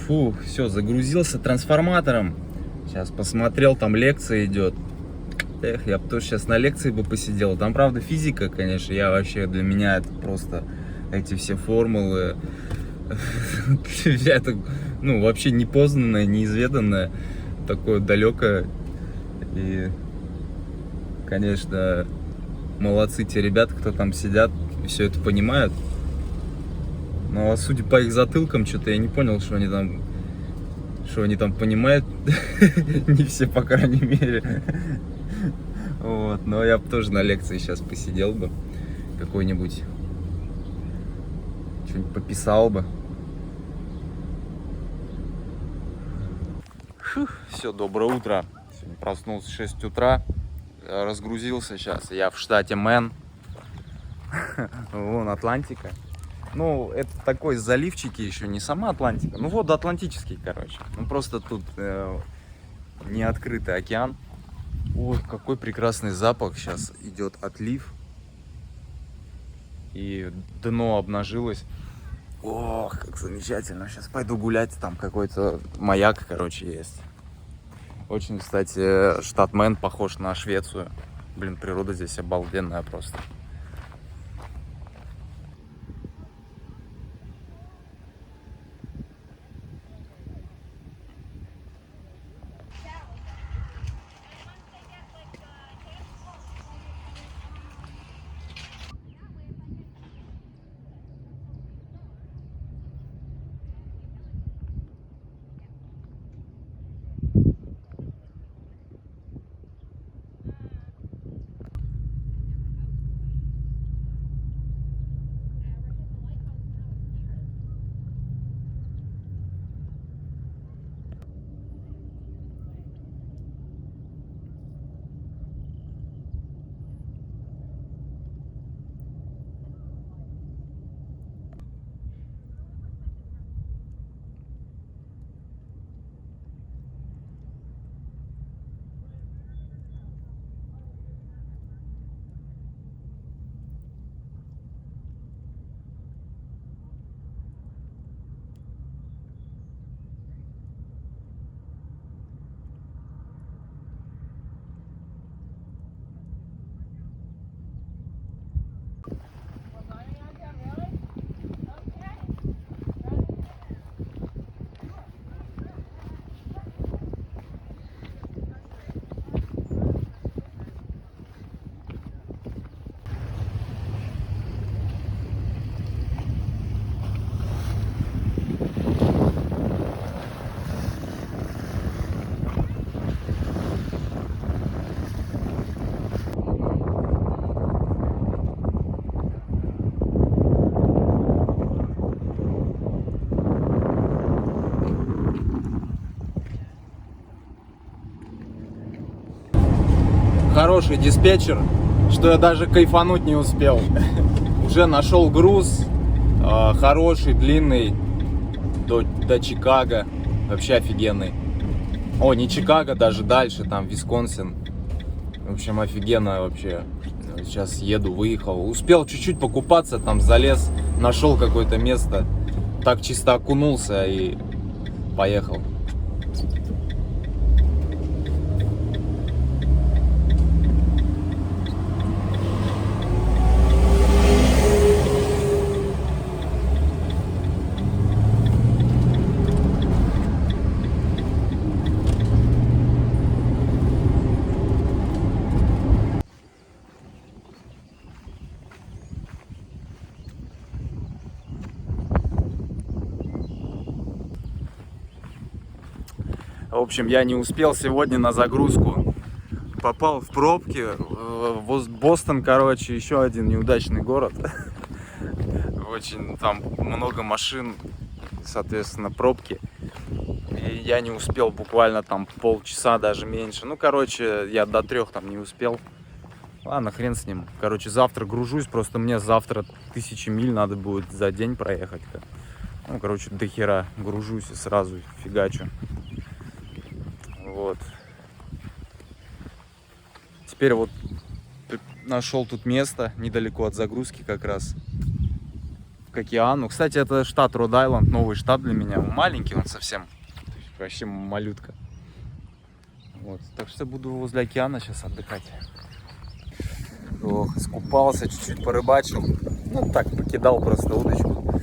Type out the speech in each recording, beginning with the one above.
Фу, все, загрузился трансформатором. Сейчас посмотрел, там лекция идет. Эх, я бы тоже сейчас на лекции бы посидел. Там, правда, физика, конечно. Я вообще, для меня это просто эти все формулы. Это, ну, вообще непознанное, неизведанное. Такое далекое. И, конечно, молодцы те ребята, кто там сидят и все это понимают. Но судя по их затылкам, что-то я не понял, что они там понимают. Не все, по крайней мере. Вот, но я бы тоже на лекции сейчас посидел бы. Какой-нибудь. Что-нибудь пописал бы. Все, доброе утро. Сегодня проснулся в 6 утра. Разгрузился сейчас. Я в штате Мэн. Вон Атлантика. Ну, это такой заливчики еще, не сама Атлантика. Ну, вот Атлантический, короче. Ну, просто тут не открытый океан. Ой, какой прекрасный запах. Сейчас идет отлив. И дно обнажилось. Ох, как замечательно. Сейчас пойду гулять. Там какой-то маяк, короче, есть. Очень, кстати, штат Мэн похож на Швецию. Блин, природа здесь обалденная просто. Хороший диспетчер, что я даже кайфануть не успел. Уже нашел груз, хороший, длинный, до Чикаго, вообще офигенный. О, не Чикаго, даже дальше, там Висконсин. В общем, офигенно вообще. Сейчас еду, выехал. Успел чуть-чуть покупаться, там залез, нашел какое-то место. Так чисто окунулся и поехал. В общем, я не успел сегодня на загрузку. Попал в пробки. Бостон, короче, еще один неудачный город. Очень там много машин, соответственно, пробки. И я не успел буквально там полчаса, даже меньше. Ну, короче, я до 3 там не успел. Ладно, хрен с ним. Короче, завтра гружусь. Просто мне завтра 1000 миль надо будет за день проехать. Ну, короче, до хера гружусь и сразу фигачу. Вот. Теперь вот нашел тут место недалеко от загрузки как раз. к океану. Кстати, это штат Род-Айленд, новый штат для меня. Он маленький, он совсем, вообще малютка. Вот. Так что буду возле океана сейчас отдыхать. Ох, искупался, чуть-чуть порыбачил. Ну так, покидал просто удочку.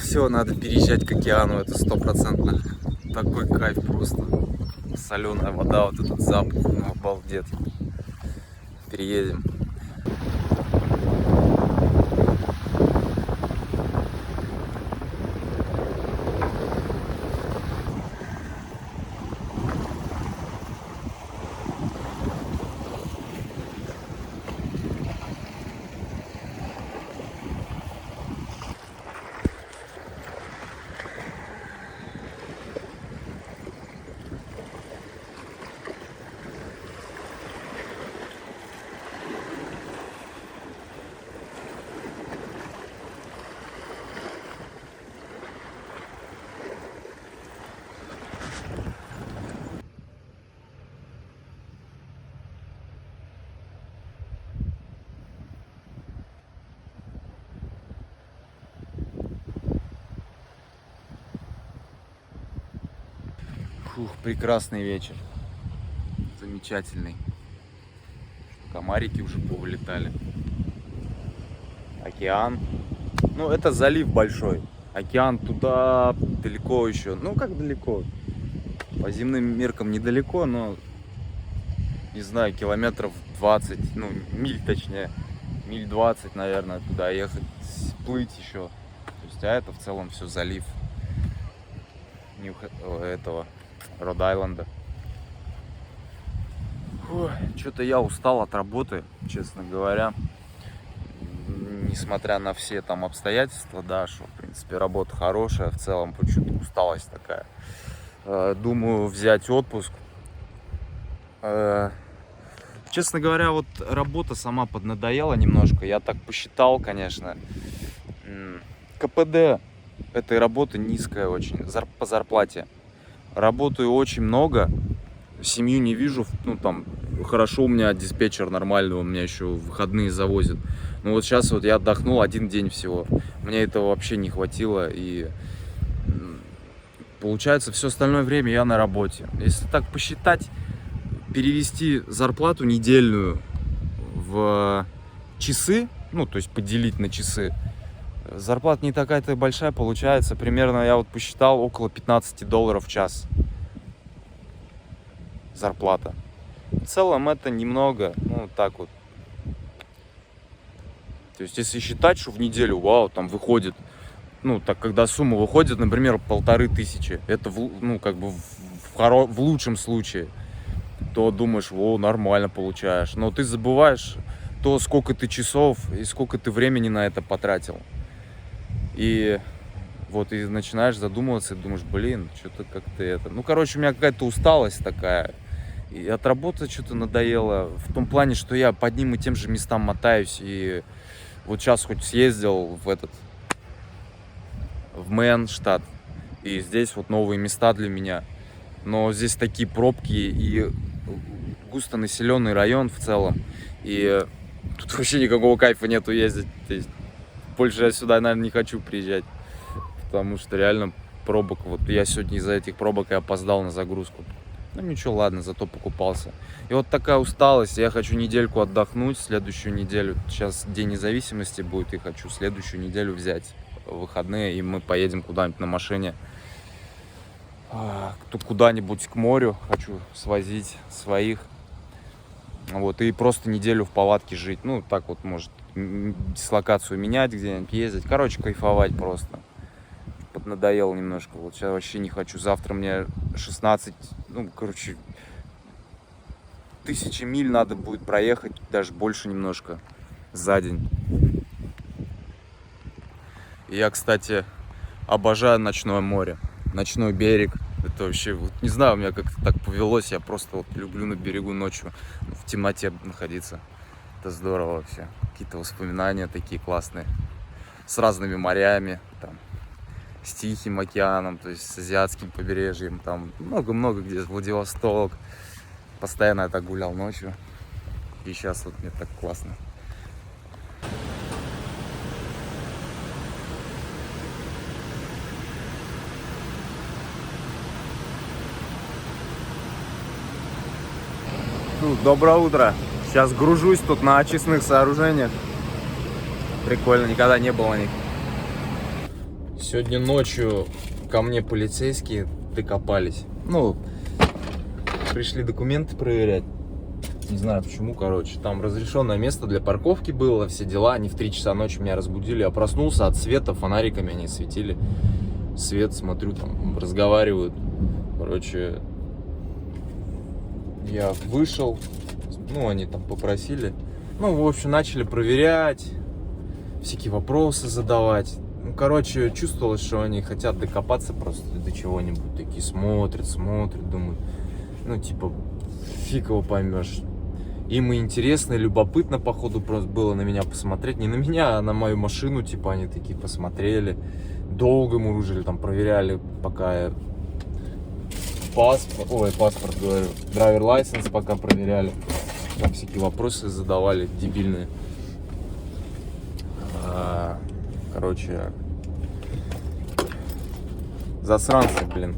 Все, надо переезжать к океану, это 100%. Такой кайф просто. Соленая вода, вот этот запах, ну, обалдеть. Переедем. Фух, прекрасный вечер. Замечательный. Комарики уже повылетали. Океан. Ну, это залив большой. Океан туда далеко еще. Ну, как далеко? По земным меркам недалеко, но, не знаю, километров 20, ну, миль точнее. Миль 20, наверное, туда ехать, плыть еще. То есть, а это в целом все залив этого Род-Айленда. Что-то я устал от работы, честно говоря. Несмотря на все там обстоятельства, да, что, в принципе, работа хорошая, в целом, почему-то усталость такая. Думаю взять отпуск. Честно говоря, вот работа сама поднадоела немножко. Я так посчитал, конечно. КПД этой работы низкая очень, по зарплате. Работаю очень много, семью не вижу, ну там, хорошо у меня диспетчер нормальный, он меня еще в выходные завозит. Но вот сейчас вот я отдохнул один день всего, мне этого вообще не хватило, и получается все остальное время я на работе. Если так посчитать, перевести зарплату недельную в часы, ну то есть поделить на часы, зарплата не такая-то большая получается, примерно я вот посчитал около $15 в час зарплата. В целом это немного, ну так вот. То есть если считать, что в неделю, вау, там выходит, ну так когда сумма выходит, например, 1500, это ну как бы в лучшем случае, то думаешь, о, нормально получаешь. Но ты забываешь то, сколько ты часов и сколько ты времени на это потратил. И вот и начинаешь задумываться, и думаешь, блин, что-то как-то это... Ну, короче, у меня какая-то усталость такая. И от работы что-то надоело. В том плане, что я по одним и тем же местам мотаюсь. И вот сейчас хоть съездил в Мэн штат. И здесь вот новые места для меня. Но здесь такие пробки и густонаселенный район в целом. И тут вообще никакого кайфа нету ездить. То есть больше я сюда, наверное, не хочу приезжать, потому что реально пробок. Вот я сегодня из-за этих пробок и опоздал на загрузку. Ну ничего, ладно, зато покупался. И вот такая усталость. Я хочу недельку отдохнуть, следующую неделю. Сейчас День независимости будет, и хочу следующую неделю взять выходные, и мы поедем куда-нибудь на машине. Куда-нибудь к морю хочу свозить своих. Вот, и просто неделю в палатке жить. Ну, так вот, может, дислокацию менять, где-нибудь ездить. Короче, кайфовать просто. Поднадоело немножко. Вот сейчас вообще не хочу. Завтра мне 16, ну, короче, 1000 миль надо будет проехать, даже больше немножко, за день. И я, кстати, обожаю ночное море, ночной берег. Это вообще, вот, не знаю, у меня как-то так повелось. Я просто вот люблю на берегу ночью в темноте находиться. Это здорово вообще. Какие-то воспоминания такие классные. С разными морями, там, с Тихим океаном, то есть с азиатским побережьем. Там много-много где, Владивосток. Постоянно я так гулял ночью. И сейчас вот мне так классно. Доброе утро. Сейчас гружусь тут на очистных сооружениях. Прикольно, никогда не было на них. Сегодня ночью ко мне полицейские докопались. Ну, пришли документы проверять. Не знаю почему, короче. Там разрешенное место для парковки было, все дела. Они в 3 часа ночи меня разбудили. Я проснулся от света, фонариками они светили. Свет, смотрю, там разговаривают. Короче, я вышел. Ну, они там попросили. Ну, в общем, начали проверять. Всякие вопросы задавать. Ну, короче, чувствовалось, что они хотят докопаться просто до чего-нибудь. Такие смотрят, думают. Ну, типа, фиг его поймешь. Им и интересно, и любопытно, походу, просто было на меня посмотреть. Не на меня, а на мою машину, типа, они такие посмотрели. Долго мурыжили, там, проверяли, пока я паспорт, говорю, драйвер лайсенс пока проверяли. Там всякие вопросы задавали, дебильные. Короче, засранцы, блин.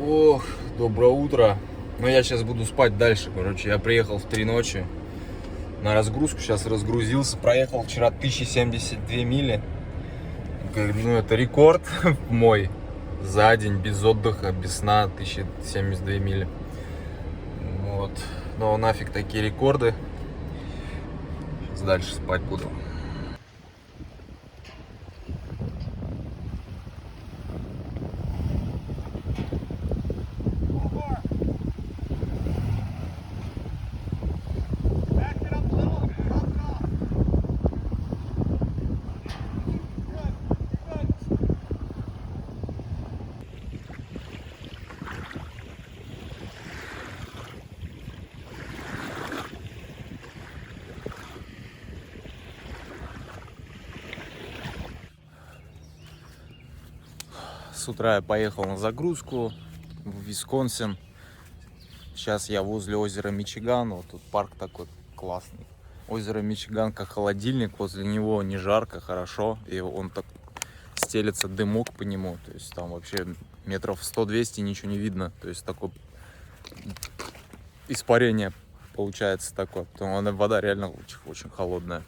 Ох, доброе утро. Ну, я сейчас буду спать дальше. Короче, я приехал в 3 ночи на разгрузку. Сейчас разгрузился. Проехал вчера 1072 мили. Ну, это рекорд мой. За день, без отдыха, без сна, 1072 мили. Вот. Но нафиг такие рекорды. Сейчас дальше спать буду. С утра я поехал на загрузку в Висконсин. Сейчас я возле озера Мичиган. Вот тут парк такой классный. Озеро Мичиган как холодильник. Возле него не жарко, хорошо. И он так стелется дымок по нему. То есть там вообще метров 100-200 ничего не видно. То есть такое испарение получается такое. Потому что вода реально очень, очень холодная.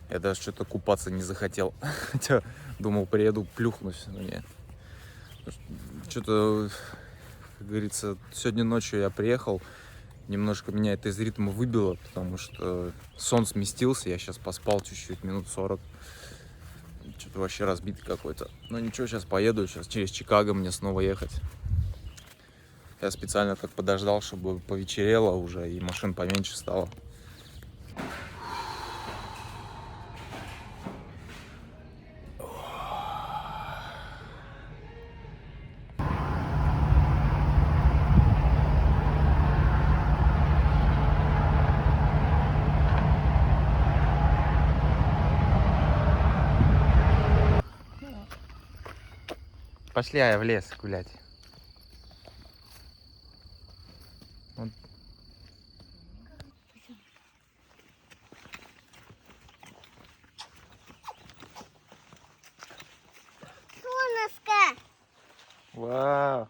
Я даже что-то купаться не захотел. Хотя думал, приеду, плюхнусь. Но нет. Что-то, как говорится, сегодня ночью я приехал. Немножко меня это из ритма выбило, потому что сон сместился. Я сейчас поспал чуть-чуть, минут 40. Что-то вообще разбитый какой-то. Но ничего, сейчас поеду. Сейчас через Чикаго мне снова ехать. Я специально так подождал, чтобы повечерело уже и машин поменьше стало. Пошли в лес гулять. Вот. Солнышко! Вау!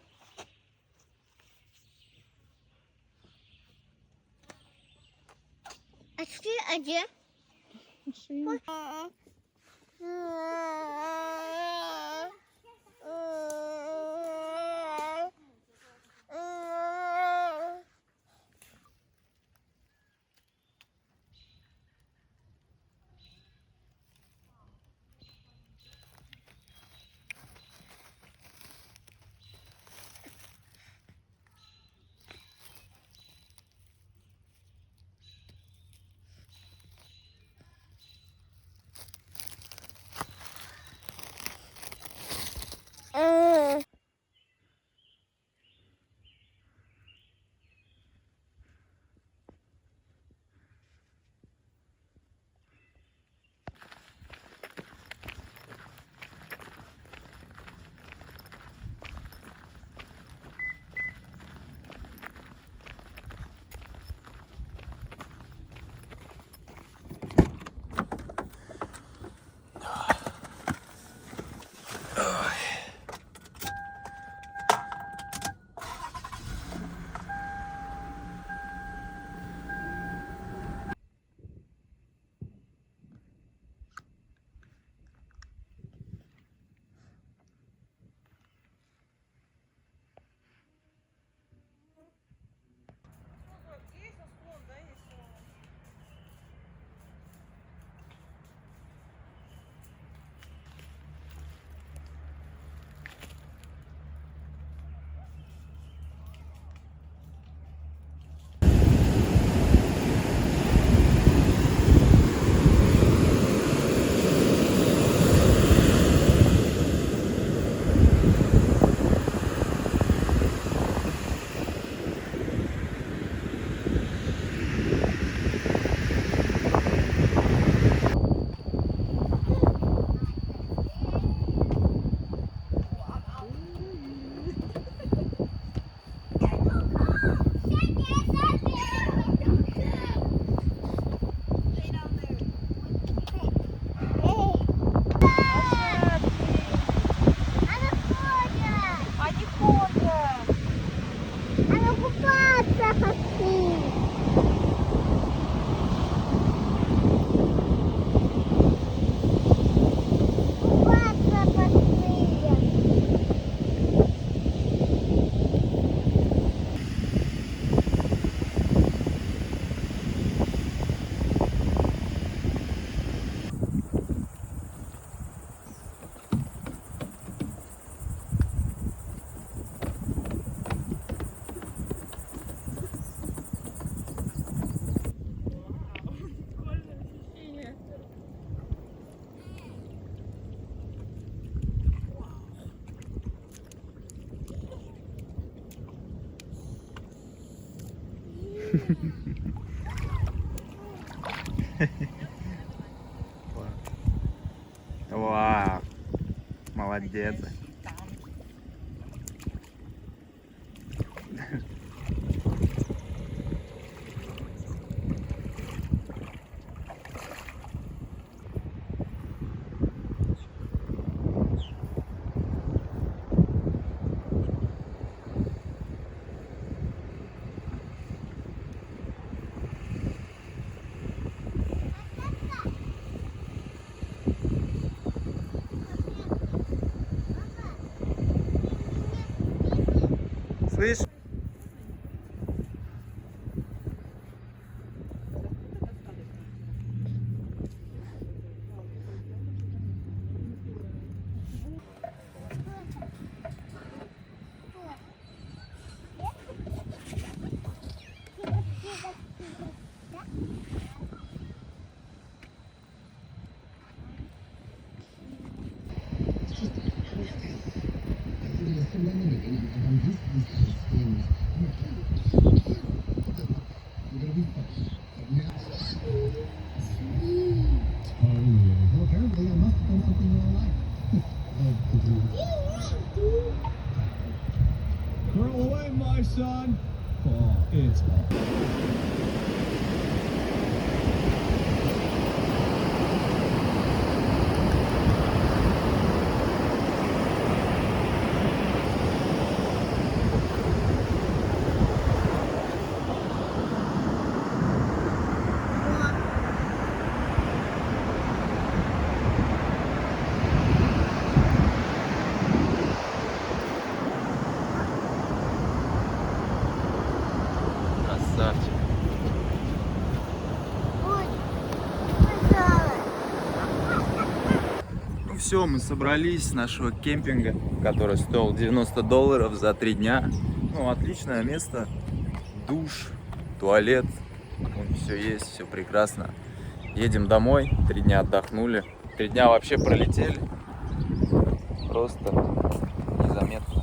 А ты где? пошли. Купаться пошли. Вау, молодец. Слышь? Curl away, my son. Oh, it's Красавчик. Ой, пожалуйста. Ну все, мы собрались с нашего кемпинга, который стоил $90 за 3 дня. Ну, отличное место. Душ, туалет. Все есть, все прекрасно. Едем домой. 3 дня отдохнули. 3 дня вообще пролетели. Просто незаметно.